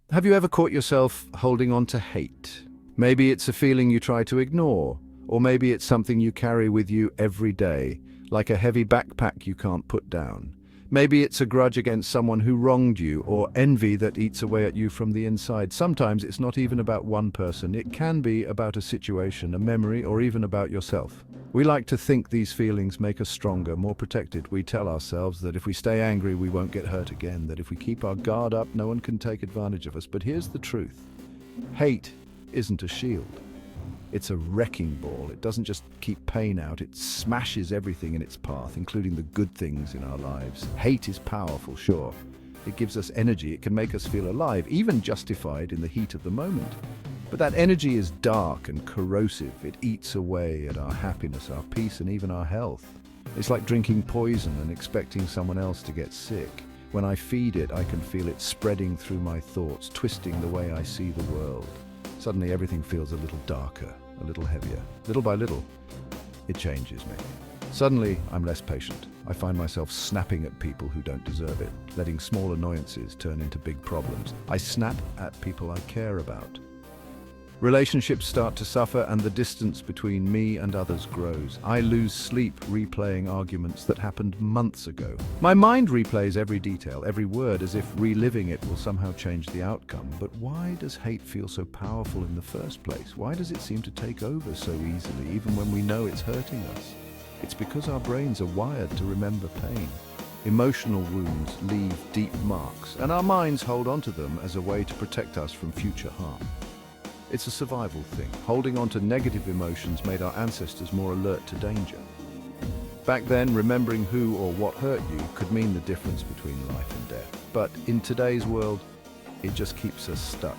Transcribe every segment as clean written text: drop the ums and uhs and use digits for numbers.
Have you ever caught yourself holding on to hate? Maybe it's a feeling you try to ignore, or maybe it's something you carry with you every day, like a heavy backpack you can't put down. Maybe it's a grudge against someone who wronged you, or envy that eats away at you from the inside. Sometimes it's not even about one person. It can be about a situation, a memory, or even about yourself. We like to think these feelings make us stronger, more protected. We tell ourselves that if we stay angry, we won't get hurt again, that if we keep our guard up, no one can take advantage of us. But here's the truth. Hate isn't a shield. It's a wrecking ball. It doesn't just keep pain out, it smashes everything in its path, including the good things in our lives. Hate is powerful, sure. It gives us energy, it can make us feel alive, even justified in the heat of the moment. But that energy is dark and corrosive. It eats away at our happiness, our peace, and even our health. It's like drinking poison and expecting someone else to get sick. When I feed it, I can feel it spreading through my thoughts, twisting the way I see the world. Suddenly everything feels a little darker, a little heavier. Little by little, it changes me. Suddenly, I'm less patient. I find myself snapping at people who don't deserve it, letting small annoyances turn into big problems. I snap at people I care about. Relationships start to suffer and the distance between me and others grows. I lose sleep replaying arguments that happened months ago. My mind replays every detail, every word, as if reliving it will somehow change the outcome. But why does hate feel so powerful in the first place? Why does it seem to take over so easily, even when we know it's hurting us? It's because our brains are wired to remember pain. Emotional wounds leave deep marks, and our minds hold onto them as a way to protect us from future harm. It's a survival thing. Holding on to negative emotions made our ancestors more alert to danger. Back then, remembering who or what hurt you could mean the difference between life and death. But in today's world, it just keeps us stuck.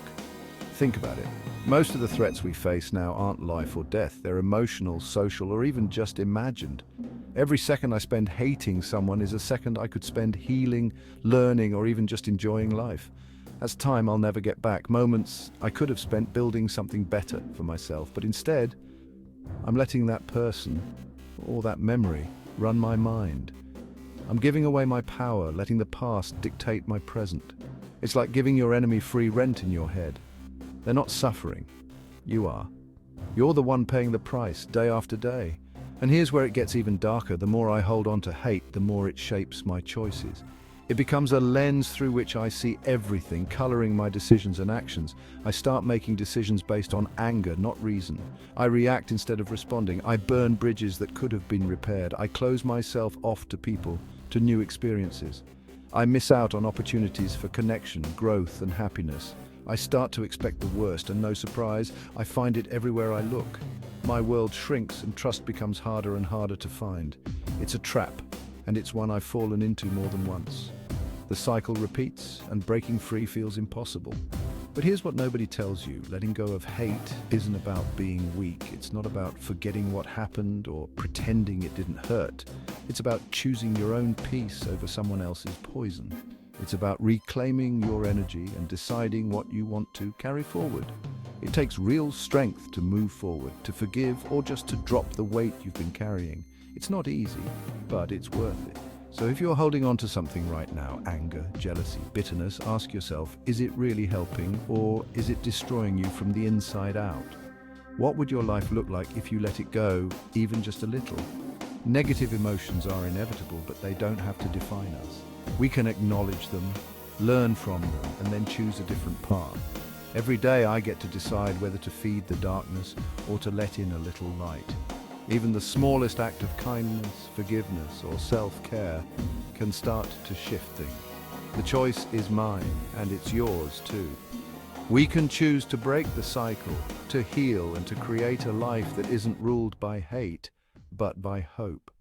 Think about it. Most of the threats we face now aren't life or death. They're emotional, social, or even just imagined. Every second I spend hating someone is a second I could spend healing, learning, or even just enjoying life. That's time I'll never get back, moments I could have spent building something better for myself, but instead, I'm letting that person, or that memory, run my mind. I'm giving away my power, letting the past dictate my present. It's like giving your enemy free rent in your head. They're not suffering. You are. You're the one paying the price, day after day. And here's where it gets even darker. The more I hold on to hate, the more it shapes my choices. It becomes a lens through which I see everything, coloring my decisions and actions. I start making decisions based on anger, not reason. I react instead of responding. I burn bridges that could have been repaired. I close myself off to people, to new experiences. I miss out on opportunities for connection, growth, and happiness. I start to expect the worst, and no surprise, I find it everywhere I look. My world shrinks and trust becomes harder and harder to find. It's a trap, and it's one I've fallen into more than once. The cycle repeats, and breaking free feels impossible. But here's what nobody tells you. Letting go of hate isn't about being weak. It's not about forgetting what happened or pretending it didn't hurt. It's about choosing your own peace over someone else's poison. It's about reclaiming your energy and deciding what you want to carry forward. It takes real strength to move forward, to forgive, or just to drop the weight you've been carrying. It's not easy, but it's worth it. So if you're holding on to something right now, anger, jealousy, bitterness, ask yourself, is it really helping, or is it destroying you from the inside out? What would your life look like if you let it go, even just a little? Negative emotions are inevitable, but they don't have to define us. We can acknowledge them, learn from them, and then choose a different path. Every day I get to decide whether to feed the darkness or to let in a little light. Even the smallest act of kindness, forgiveness, or self-care can start to shift things. The choice is mine, and it's yours too. We can choose to break the cycle, to heal, and to create a life that isn't ruled by hate, but by hope.